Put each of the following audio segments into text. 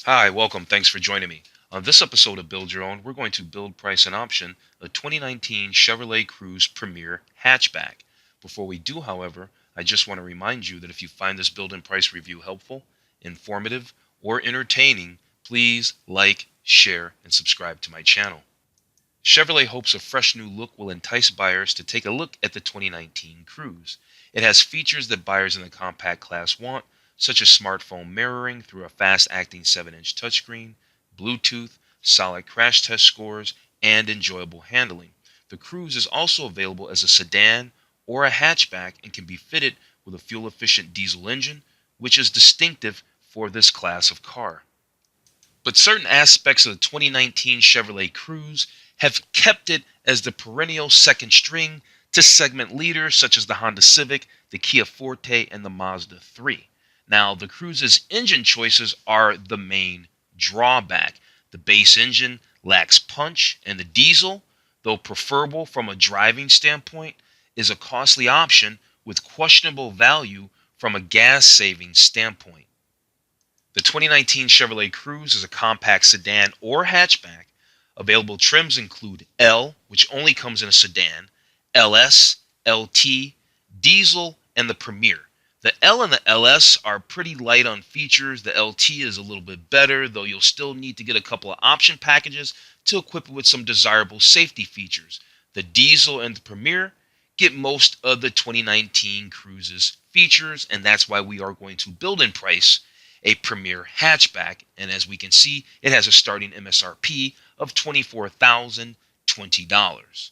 Hi, welcome. Thanks for joining me. On this episode of Build Your Own, we're going to build, price, and option a 2019 Chevrolet Cruze Premier Hatchback. Before we do, however, I just want to remind you that if you find this build and price review helpful, informative, or entertaining, please like, share, and subscribe to my channel. Chevrolet hopes a fresh new look will entice buyers to take a look at the 2019 Cruze. It has features that buyers in the compact class want, such as smartphone mirroring through a fast-acting 7-inch touchscreen, Bluetooth, solid crash test scores, and enjoyable handling. The Cruze is also available as a sedan or a hatchback and can be fitted with a fuel-efficient diesel engine, which is distinctive for this class of car. But certain aspects of the 2019 Chevrolet Cruze have kept it as the perennial second string to segment leaders such as the Honda Civic, the Kia Forte, and the Mazda 3. Now, the Cruze's engine choices are the main drawback. The base engine lacks punch, and the diesel, though preferable from a driving standpoint, is a costly option with questionable value from a gas-saving standpoint. The 2019 Chevrolet Cruze is a compact sedan or hatchback. Available trims include L, which only comes in a sedan, LS, LT, Diesel, and the Premier. The L and the LS are pretty light on features. The LT is a little bit better, though you'll still need to get a couple of option packages to equip it with some desirable safety features. The Diesel and the Premier get most of the 2019 Cruze's features, and that's why we are going to build in price a Premier hatchback, and as we can see, it has a starting Msrp of $24,020.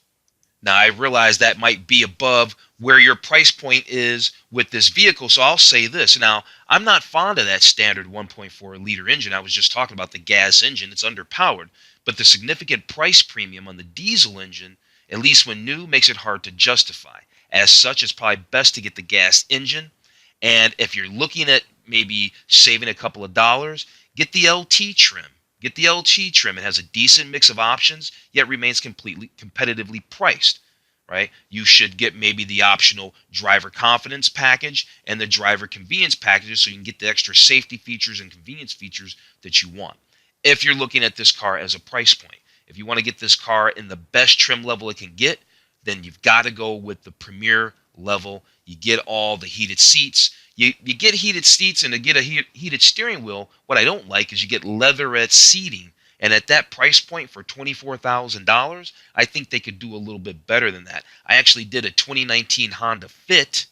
Now, I realize that might be above where your price point is with this vehicle, so I'll say this. Now, I'm not fond of that standard 1.4 liter engine. I was just talking about the gas engine. It's underpowered, but the significant price premium on the diesel engine, at least when new, makes it hard to justify. As such, it's probably best to get the gas engine, and if you're looking at maybe saving a couple of dollars, get the LT trim. Get the LT trim. It has a decent mix of options, yet remains completely competitively priced, right? You should get maybe the optional driver confidence package and the driver convenience packages so you can get the extra safety features and convenience features that you want. If you're looking at this car as a price point, if you want to get this car in the best trim level it can get, then you've got to go with the Premier level. You get all the heated seats. You get heated seats and to get a heated steering wheel, what I don't like is you get leatherette seating. And at that price point for $24,000, I think they could do a little bit better than that. I actually did a 2019 Honda Fit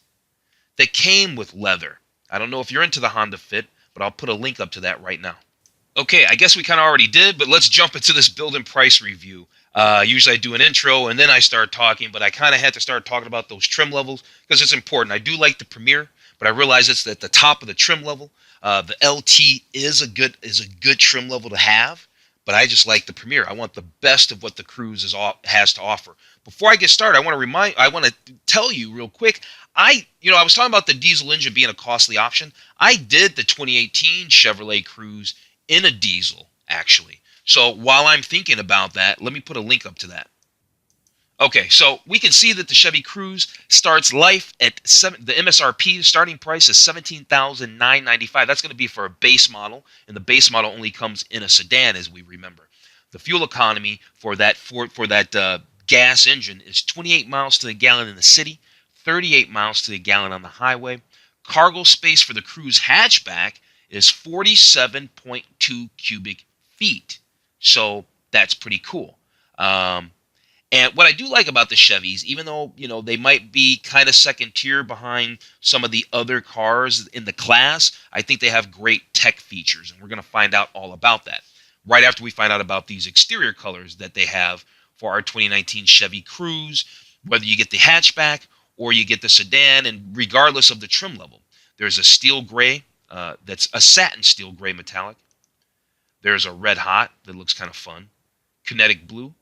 that came with leather. I don't know if you're into the Honda Fit, but I'll put a link up to that right now. Okay, I guess we kind of already did, but let's jump into this build and price review. Usually I do an intro and then I start talking, but I kind of had to start talking about those trim levels because it's important. I do like the Premier, but I realize it's at the top of the trim level. The LT is a good trim level to have, but I just like the Premier. I want the best of what the Cruze has to offer. Before I get started, I want to tell you real quick. I was talking about the diesel engine being a costly option. I did the 2018 Chevrolet Cruze in a diesel, actually. So while I'm thinking about that, let me put a link up to that. Okay, so we can see that the Chevy Cruze starts life at the MSRP starting price is $17,995. That's going to be for a base model, and the base model only comes in a sedan, as we remember. The fuel economy for that gas engine is 28 miles to the gallon in the city, 38 miles to the gallon on the highway. Cargo space for the Cruze hatchback is 47.2 cubic feet. So that's pretty cool. And what I do like about the Chevys, even though, they might be kind of second tier behind some of the other cars in the class, I think they have great tech features, and we're going to find out all about that right after we find out about these exterior colors that they have for our 2019 Chevy Cruze, whether you get the hatchback or you get the sedan, and regardless of the trim level. There's a steel gray, that's a satin steel gray metallic. There's a red hot that looks kind of fun. Kinetic blue.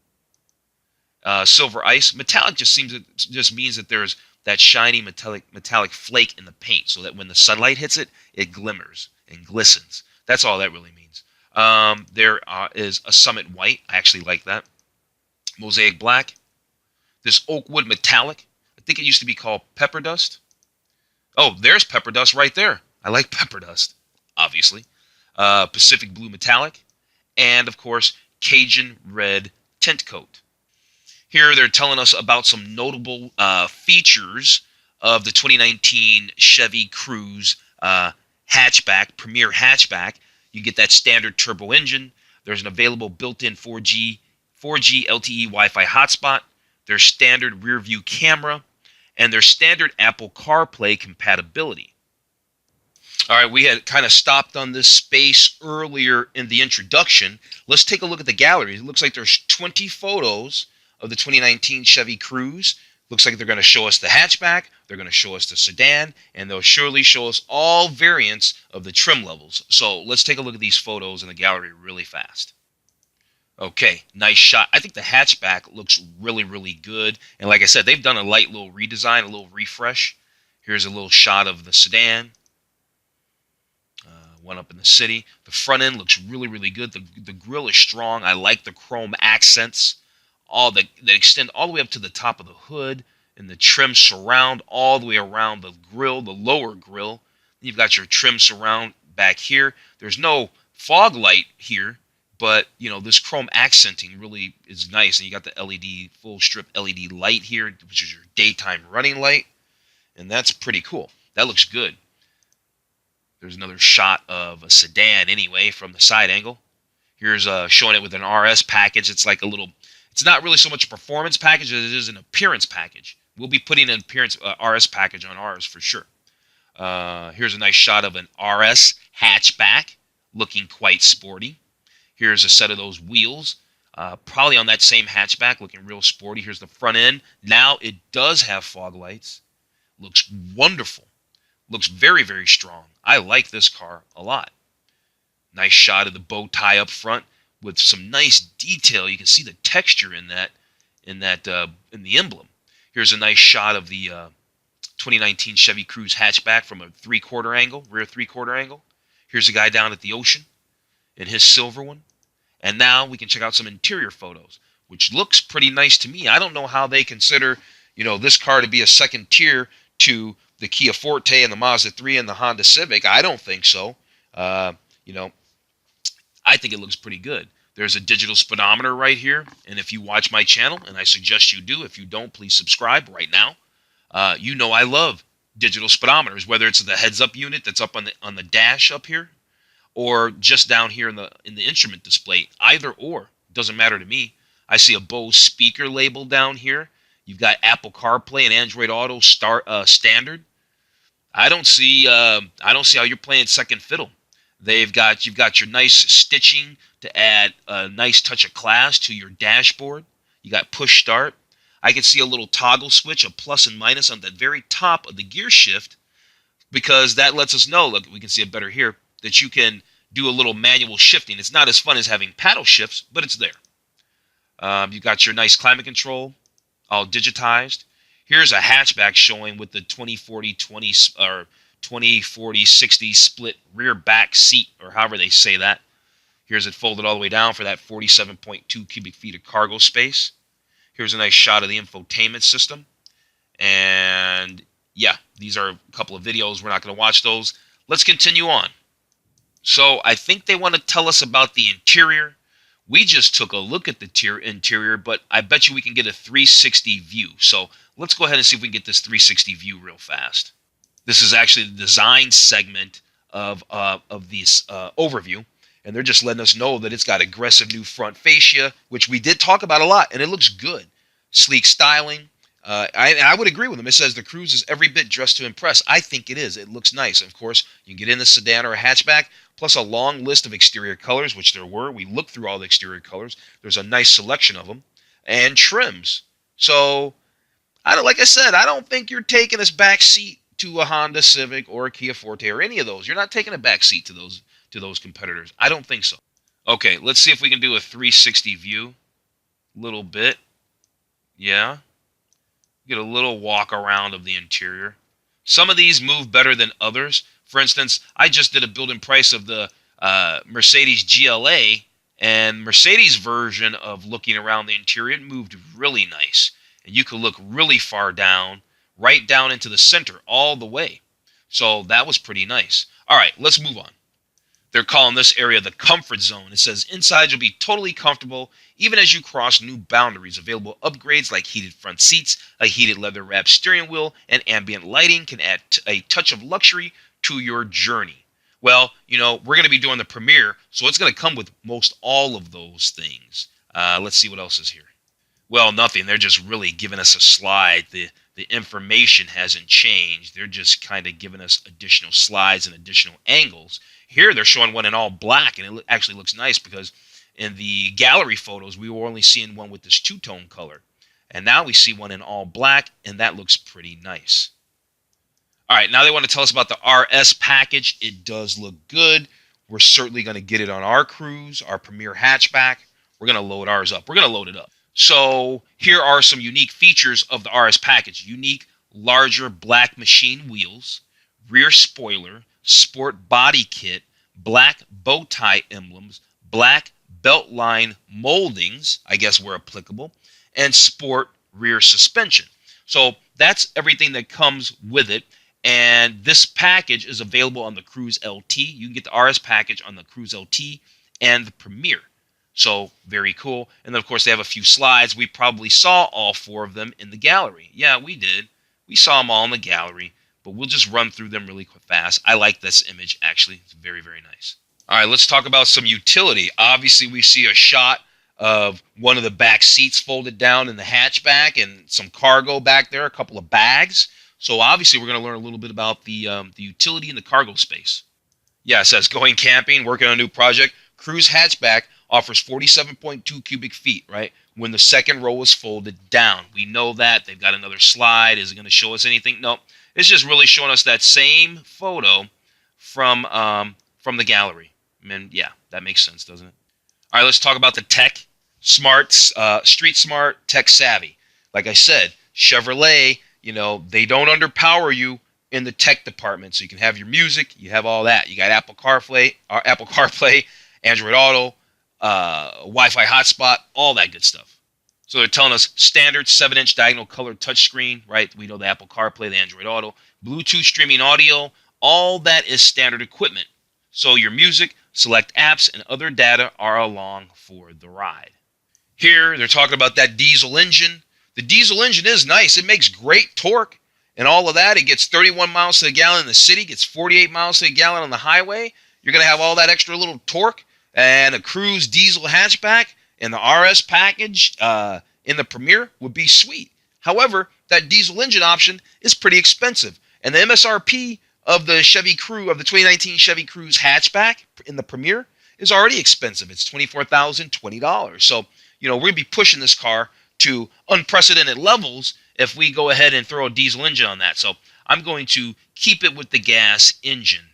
Silver ice. Metallic just means that there's that shiny metallic flake in the paint, so that when the sunlight hits it, it glimmers and glistens. That's all that really means. There is a Summit white. I actually like that. Mosaic black. This oak wood metallic. I think it used to be called pepper dust. Oh, there's pepper dust right there. I like pepper dust, obviously. Pacific Blue Metallic, and of course, Cajun Red tint coat. Here they're telling us about some notable features of the 2019 Chevy Cruze hatchback, Premier Hatchback. You get that standard turbo engine. There's an available built-in 4G LTE Wi-Fi hotspot. There's standard rear view camera, and there's standard Apple CarPlay compatibility. All right, we had kind of stopped on this space earlier in the introduction. Let's take a look at the gallery. It looks like there's 20 photos of the 2019 Chevy Cruze. Looks like they're going to show us the hatchback, they're going to show us the sedan, and they'll surely show us all variants of the trim levels. So let's take a look at these photos in the gallery really fast. Okay, nice shot. I think the hatchback looks really, really good. And like I said, they've done a light little redesign, a little refresh. Here's a little shot of the sedan. One up in the city. The front end looks really, really good. The grille is strong. I like the chrome accents. All that extend all the way up to the top of the hood, and the trim surround all the way around the grill, the lower grill. You've got your trim surround back here. There's no fog light here, but you know this chrome accenting really is nice. And you got the LED full strip LED light here, which is your daytime running light, and that's pretty cool. That looks good. There's another shot of a sedan anyway from the side angle. Here's showing it with an RS package. It's like a little, it's not really so much a performance package as it is an appearance package. We'll be putting an appearance RS package on ours for sure. Here's a nice shot of an RS hatchback looking quite sporty. Here's a set of those wheels, probably on that same hatchback looking real sporty. Here's the front end. Now it does have fog lights. Looks wonderful. Looks very, very strong. I like this car a lot. Nice shot of the bow tie up front with some nice detail. You can see the texture in the emblem. Here's a nice shot of the 2019 Chevy Cruze hatchback from a three-quarter angle, rear three-quarter angle. Here's a guy down at the ocean in his silver one. And now we can check out some interior photos, which looks pretty nice to me. I don't know how they consider, this car to be a second tier to the Kia Forte and the Mazda 3 and the Honda Civic. I don't think so. I think it looks pretty good. There's a digital speedometer right here, and if you watch my channel, and I suggest you do, if you don't, please subscribe right now. I love digital speedometers, whether it's the heads-up unit that's up on the dash up here, or just down here in the instrument display. Either or, doesn't matter to me. I see a Bose speaker label down here. You've got Apple CarPlay and Android Auto standard. I don't see how you're playing second fiddle. You've got your nice stitching to add a nice touch of class to your dashboard. You got push start. I can see a little toggle switch, a plus and minus on the very top of the gear shift, because that lets us know, look, we can see it better here, that you can do a little manual shifting. It's not as fun as having paddle shifts, but it's there. You got your nice climate control, all digitized. Here's a hatchback showing with the 20-40-20 or 20-40-60 split rear back seat, or however they say that. Here's it folded all the way down for that 47.2 cubic feet of cargo space. Here's a nice shot of the infotainment system. And yeah, these are a couple of videos. We're not going to watch those. Let's continue on. So I think they want to tell us about the interior. We just took a look at the interior, but I bet you we can get a 360 view. So let's go ahead and see if we can get this 360 view real fast. This is actually the design segment of this overview, and they're just letting us know that it's got aggressive new front fascia, which we did talk about a lot, and it looks good. Sleek styling. I would agree with them. It says the Cruze is every bit dressed to impress. I think it is. It looks nice. Of course, you can get in the sedan or a hatchback, plus a long list of exterior colors, which there were. We looked through all the exterior colors. There's a nice selection of them. And trims. So, like I said, I don't think you're taking this back seat to a Honda Civic or a Kia Forte or any of those. You're not taking a back seat to those competitors. I don't think so. Okay, let's see if we can do a 360 view. Little bit. Yeah. Get a little walk around of the interior. Some of these move better than others. For instance, I just did a build-in price of the Mercedes GLA, and Mercedes' version of looking around the interior moved really nice. And you could look really far down, right down into the center all the way. So that was pretty nice. All right, let's move on. They're calling this area the comfort zone. It says inside you'll be totally comfortable even as you cross new boundaries. Available upgrades like heated front seats, a heated leather-wrapped steering wheel, and ambient lighting can add a touch of luxury to your journey. Well, we're going to be doing the Premier, so it's going to come with most all of those things. Let's see what else is here. Well, nothing. They're just really giving us a slide. The information hasn't changed. They're just kind of giving us additional slides and additional angles. Here they're showing one in all black, and it actually looks nice because in the gallery photos, we were only seeing one with this two-tone color. And now we see one in all black, and that looks pretty nice. All right, now they want to tell us about the RS package. It does look good. We're certainly going to get it on our Cruze, our Premier Hatchback. We're going to load ours up. We're going to load it up. So here are some unique features of the RS package. Unique, larger black machine wheels, rear spoiler, sport body kit, black bow tie emblems, black belt line moldings, I guess where applicable, and sport rear suspension. So that's everything that comes with it. And this package is available on the Cruze LT. You can get the RS package on the Cruze LT and the Premier. So very cool. And then, of course, they have a few slides. We probably saw all four of them in the gallery. Yeah, we did. We saw them all in the gallery, but we'll just run through them really quick fast. I like this image, actually. It's very, very nice. All right, let's talk about some utility. Obviously, we see a shot of one of the back seats folded down in the hatchback and some cargo back there, a couple of bags. So obviously, we're going to learn a little bit about the utility in the cargo space. Yeah, it says going camping, working on a new project. Cruze Hatchback offers 47.2 cubic feet, right? When the second row is folded down. We know that. They've got another slide. Is it going to show us anything? No. It's just really showing us that same photo from the gallery. I mean, yeah, that makes sense, doesn't it? All right, let's talk about the tech. Smart, street smart, tech savvy. Like I said, Chevrolet, they don't underpower you in the tech department. So you can have your music, you have all that. You got Apple CarPlay, Android Auto, Wi-Fi hotspot, all that good stuff. So they're telling us standard 7-inch diagonal colored touchscreen, right? We know the Apple CarPlay, the Android Auto, Bluetooth streaming audio, all that is standard equipment. So your music, select apps, and other data are along for the ride. Here, they're talking about that diesel engine. The diesel engine is nice. It makes great torque and all of that. It gets 31 miles to the gallon in the city, gets 48 miles to the gallon on the highway. You're going to have all that extra little torque. And a Cruze diesel hatchback and the RS package in the Premier would be sweet. However, that diesel engine option is pretty expensive. And the Msrp of the Chevy Cruze, of the 2019 Chevy Cruze hatchback in the Premier is already expensive. It's $24,020. So, we're going to be pushing this car to unprecedented levels if we go ahead and throw a diesel engine on that. So I'm going to keep it with the gas engine.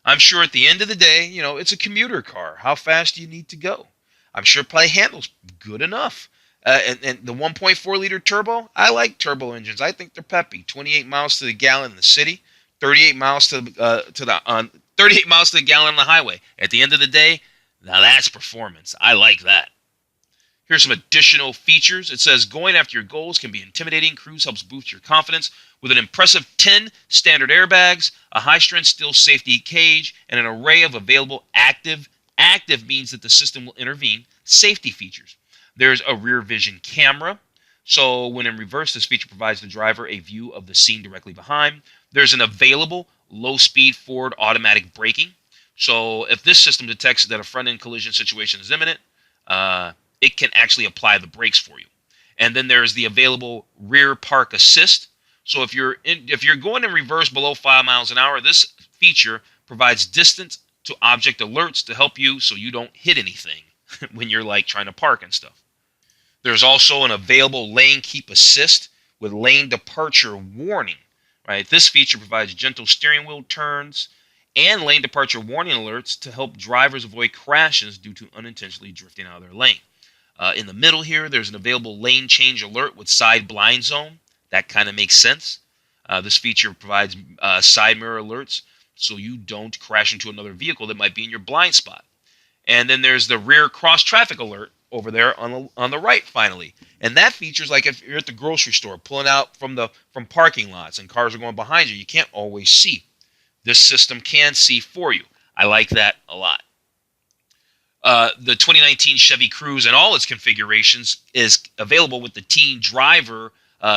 I'm sure at the end of the day, it's a commuter car. How fast do you need to go? I'm sure it probably handles good enough. And the 1.4-liter turbo, I like turbo engines. I think they're peppy. 28 miles to the gallon in the city, 38 miles to the gallon on the highway. At the end of the day, now that's performance. I like that. Here's some additional features. It says, going after your goals can be intimidating. Cruze helps boost your confidence with an impressive 10 standard airbags, a high-strength steel safety cage, and an array of available active means that the system will intervene, safety features. There's a rear vision camera. So when in reverse, this feature provides the driver a view of the scene directly behind. There's an available low-speed forward automatic braking. So if this system detects that a front-end collision situation is imminent, it can actually apply the brakes for you. And then there's the available rear park assist. So if you're going in reverse below 5 miles an hour, this feature provides distance to object alerts to help you so you don't hit anything when you're trying to park and stuff. There's also an available lane keep assist with lane departure warning. Right? This feature provides gentle steering wheel turns and lane departure warning alerts to help drivers avoid crashes due to unintentionally drifting out of their lane. In the middle here, there's an available lane change alert with side blind zone. That kind of makes sense. This feature provides side mirror alerts so you don't crash into another vehicle that might be in your blind spot. And then there's the rear cross traffic alert over there on the right, finally. And that feature's like if you're at the grocery store pulling out from parking lots and cars are going behind you, you can't always see. This system can see for you. I like that a lot. The 2019 Chevy Cruze and all its configurations is available with the Teen Driver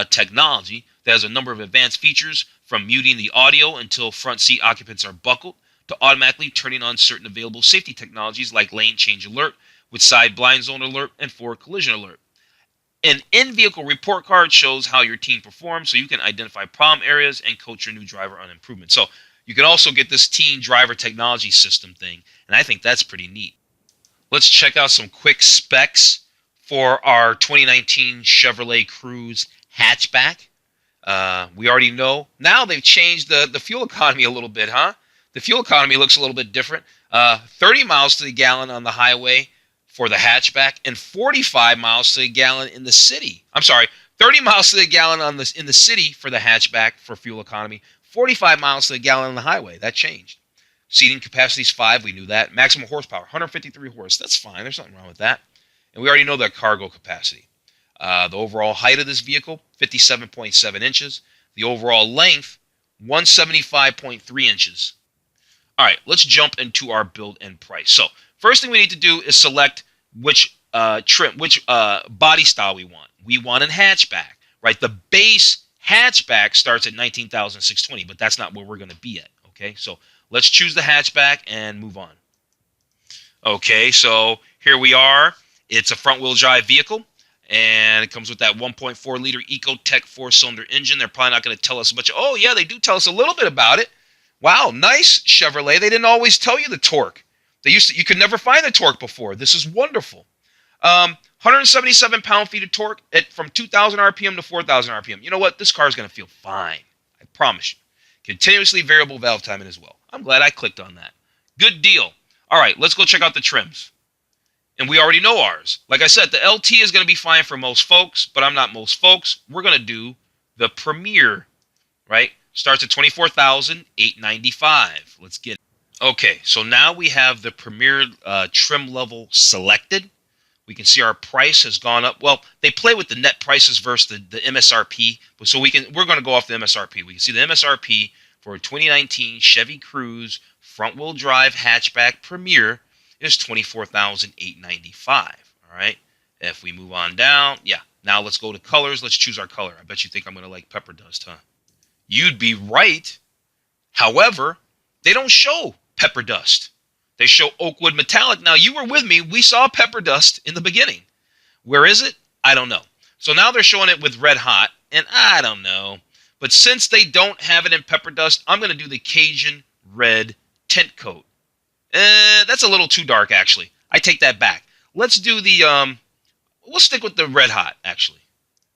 technology that has a number of advanced features, from muting the audio until front seat occupants are buckled, to automatically turning on certain available safety technologies like lane change alert, with side blind zone alert, and forward collision alert. An in-vehicle report card shows how your teen performs, so you can identify problem areas and coach your new driver on improvement. So you can also get this Teen Driver technology system thing, and I think that's pretty neat. Let's check out some quick specs for our 2019 Chevrolet Cruze Hatchback. We already know. Now they've changed the fuel economy a little bit, huh? The fuel economy looks a little bit different. 30 miles to the gallon on the highway for the hatchback, and 45 miles to the gallon in the city. I'm sorry, 30 miles to the gallon in the city for the hatchback for fuel economy, 45 miles to the gallon on the highway. That changed. Seating capacity is 5. We knew that. Maximum horsepower, 153 horse. That's fine. There's nothing wrong with that. And we already know the cargo capacity. The overall height of this vehicle, 57.7 inches. The overall length, 175.3 inches. All right, let's jump into our build and price. So first thing we need to do is select which body style we want. We want a hatchback, right? The base hatchback starts at $19,620, but that's not where we're going to be at, okay? So let's choose the hatchback and move on. Okay, so here we are. It's a front-wheel drive vehicle, and it comes with that 1.4-liter Ecotec 4-cylinder engine. They're probably not going to tell us much. Oh, yeah, they do tell us a little bit about it. Wow, nice, Chevrolet. They didn't always tell you the torque. You could never find the torque before. This is wonderful. 177 pound-feet of torque from 2,000 RPM to 4,000 RPM. You know what? This car is going to feel fine. I promise you. Continuously variable valve timing as well. I'm glad I clicked on that. Good deal. All right, let's go check out the trims. And we already know ours. Like I said, the LT is going to be fine for most folks, but I'm not most folks. We're going to do the Premier, right? Starts at $24,895. Let's get it. Okay, so now we have the Premier trim level selected. We can see our price has gone up. Well, they play with the net prices versus the MSRP, but so we're going to go off the MSRP. We can see the MSRP for a 2019 Chevy Cruze front-wheel drive hatchback Premier is $24,895. All right. If we move on down, yeah. Now let's go to colors. Let's choose our color. I bet you think I'm going to like pepper dust, huh? You'd be right. However, they don't show pepper dust. They show Oakwood Metallic. Now, you were with me. We saw pepper dust in the beginning. Where is it? I don't know. So now they're showing it with red hot, and I don't know. But since they don't have it in pepper dust, I'm going to do the Cajun red tint coat. That's a little too dark, actually. I take that back. Let's do the, we'll stick with the red hot, actually.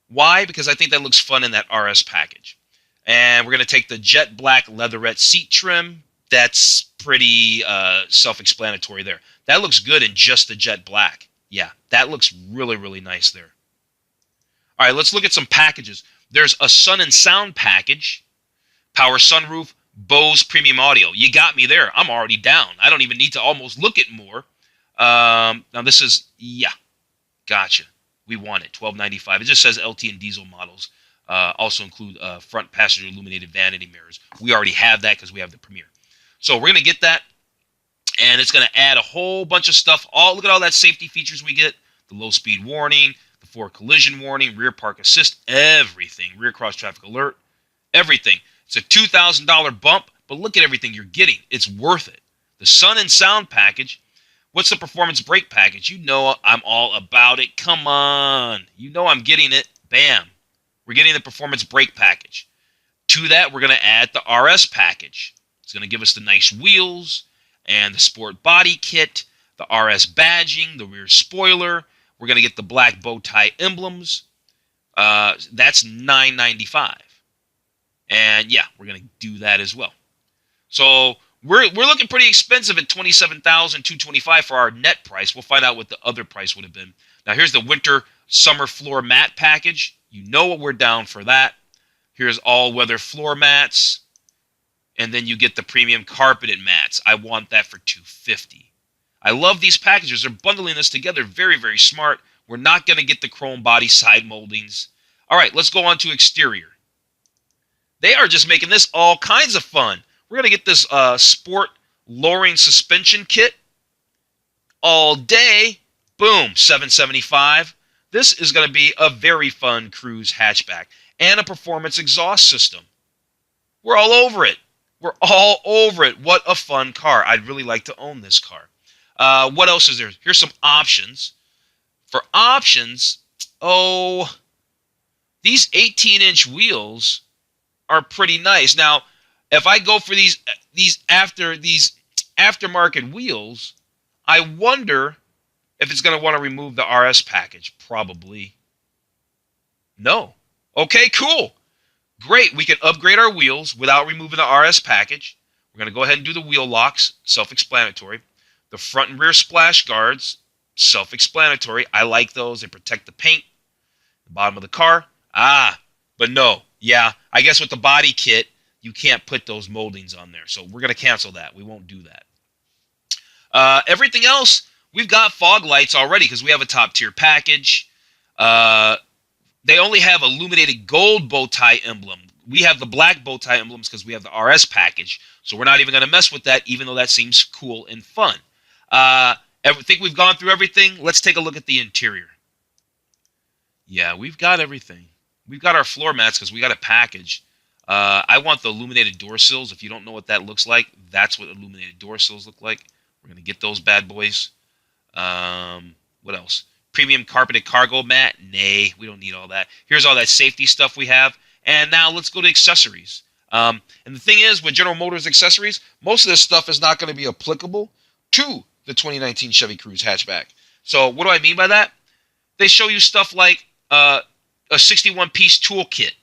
Why? Because I think that looks fun in that RS package. And we're going to take the jet black leatherette seat trim. That's pretty self-explanatory there. That looks good in just the jet black. Yeah, that looks really, really nice there. All right, let's look at some packages. There's a Sun and Sound package, power sunroof, Bose premium audio. You got me there. I'm already down. I don't even need to almost look at more. Now this is, yeah, gotcha. We want it, $12.95. It just says LT and diesel models. Also include front passenger illuminated vanity mirrors. We already have that because we have the Premier. So we're going to get that, and it's going to add a whole bunch of stuff. Look at all that safety features we get. The low speed warning, the forward collision warning, rear park assist, everything. Rear cross traffic alert, everything. It's a $2,000 bump, but look at everything you're getting. It's worth it. The Sun and Sound package. What's the performance brake package? You know I'm all about it. Come on. You know I'm getting it. Bam. We're getting the performance brake package. To that, we're going to add the RS package. It's going to give us the nice wheels and the sport body kit, the RS badging, the rear spoiler. We're going to get the black bow tie emblems. That's $9.95. And yeah, we're going to do that as well. So we're looking pretty expensive at $27,225 for our net price. We'll find out what the other price would have been. Now here's the winter summer floor mat package. You know what we're down for that. Here's all weather floor mats. And then you get the premium carpeted mats. I want that for $250. I love these packages. They're bundling this together. Very, very smart. We're not going to get the chrome body side moldings. All right, let's go on to exterior. They are just making this all kinds of fun. We're going to get this sport lowering suspension kit, all day, boom, $775. This is going to be a very fun Cruze hatchback. And a performance exhaust system. We're all over it. We're all over it. What a fun car. I'd really like to own this car. What else is there? Here's some options. For options, these 18-inch wheels are pretty nice. Now, if I go for these aftermarket wheels, I wonder if it's going to want to remove the RS package. Probably. No. Okay, cool. Great. We can upgrade our wheels without removing the RS package. We're going to go ahead and do the wheel locks. Self-explanatory. The front and rear splash guards. Self-explanatory. I like those. They protect the paint. The bottom of the car. But no. Yeah, I guess with the body kit, you can't put those moldings on there. So we're going to cancel that. We won't do that. Everything else, we've got fog lights already because we have a top-tier package. They only have illuminated gold bow tie emblem. We have the black bow tie emblems because we have the RS package. So we're not even going to mess with that, even though that seems cool and fun. I think we've gone through everything. Let's take a look at the interior. Yeah, we've got everything. We've got our floor mats because we got a package. I want the illuminated door sills. If you don't know what that looks like, that's what illuminated door sills look like. We're going to get those bad boys. What else? Premium carpeted cargo mat. Nay, we don't need all that. Here's all that safety stuff we have. And now let's go to accessories. And the thing is, with General Motors accessories, most of this stuff is not going to be applicable to the 2019 Chevy Cruze hatchback. So what do I mean by that? They show you stuff like a 61-piece toolkit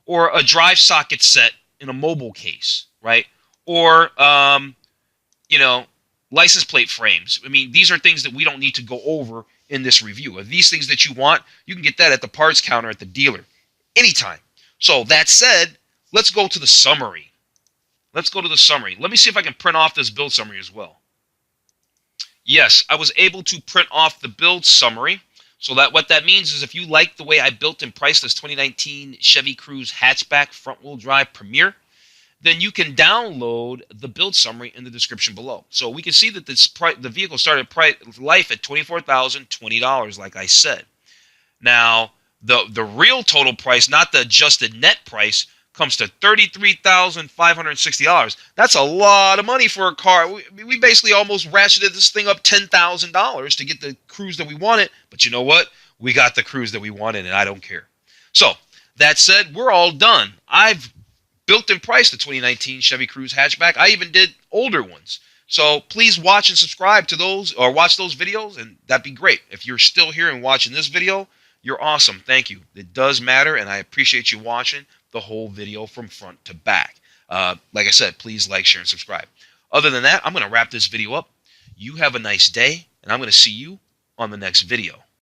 or a drive socket set in a mobile case, right? Or, license plate frames. I mean, these are things that we don't need to go over in this review. If these things that you want, you can get that at the parts counter at the dealer anytime. So that said, let's go to the summary. Let's go to the summary. Let me see if I can print off this build summary as well. Yes, I was able to print off the build summary. So that what that means is if you like the way I built and priced this 2019 Chevy Cruze hatchback front-wheel drive Premier, then you can download the build summary in the description below. So we can see that the vehicle started life at $24,020, like I said. Now, the real total price, not the adjusted net price, comes to $33,560. That's a lot of money for a car. We basically almost ratcheted this thing up $10,000 to get the Cruze that we wanted. But you know what? We got the Cruze that we wanted, and I don't care. So, that said, we're all done. I've built and priced the 2019 Chevy Cruze hatchback. I even did older ones. So please watch and subscribe to those or watch those videos, and that'd be great. If you're still here and watching this video, you're awesome. Thank you. It does matter, and I appreciate you watching the whole video from front to back. Like I said, please like, share, and subscribe. Other than that, I'm going to wrap this video up. You have a nice day, and I'm going to see you on the next video.